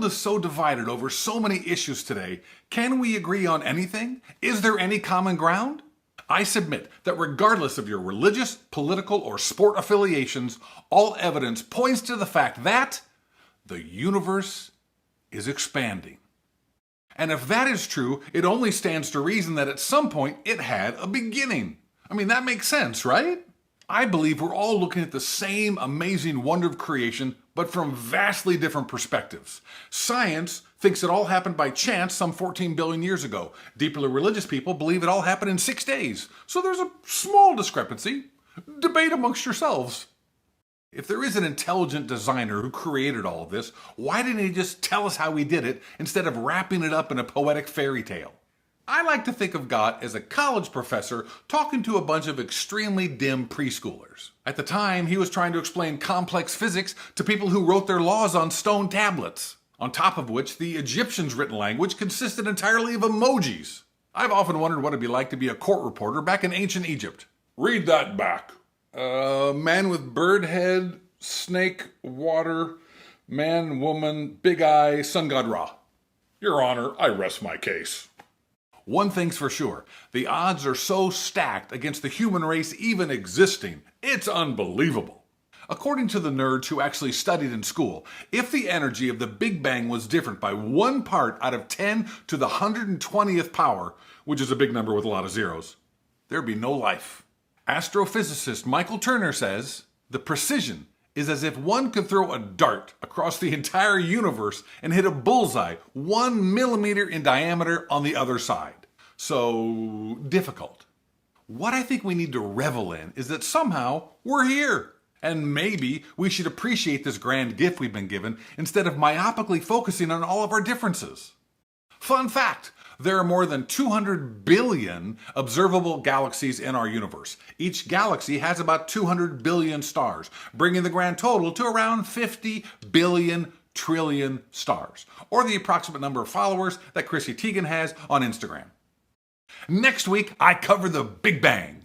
is so divided over so many issues today, can we agree on anything? Is there any common ground? I submit that regardless of your religious, political, or sport affiliations, all evidence points to the fact that the universe is expanding. And if that is true, it only stands to reason that at some point it had a beginning. I mean, that makes sense, right? I believe we're all looking at the same amazing wonder of creation, but from vastly different perspectives. Science thinks it all happened by chance some 14 billion years ago. Deeply religious people believe it all happened in 6 days. So there's a small discrepancy. Debate amongst yourselves. If there is an intelligent designer who created all of this, why didn't he just tell us how he did it instead of wrapping it up in a poetic fairy tale? I like to think of God as a college professor talking to a bunch of extremely dim preschoolers. At the time, he was trying to explain complex physics to people who wrote their laws on stone tablets, on top of which the Egyptians' written language consisted entirely of emojis. I've often wondered what it'd be like to be a court reporter back in ancient Egypt. Read that back. Man with bird head, snake, water, man, woman, big eye, sun god Ra. Your Honor, I rest my case. One thing's for sure, the odds are so stacked against the human race even existing, it's unbelievable. According to the nerds who actually studied in school, if the energy of the Big Bang was different by 1 part out of 10 to the 120th power, which is a big number with a lot of zeros, there'd be no life. Astrophysicist Michael Turner says, the precision is as if one could throw a dart across the entire universe and hit a bullseye 1 millimeter in diameter on the other side. So difficult. What I think we need to revel in is that somehow we're here. And maybe we should appreciate this grand gift we've been given instead of myopically focusing on all of our differences. Fun fact, there are more than 200 billion observable galaxies in our universe. Each galaxy has about 200 billion stars, bringing the grand total to around 50 billion trillion stars, or the approximate number of followers that Chrissy Teigen has on Instagram. Next week, I cover the Big Bang.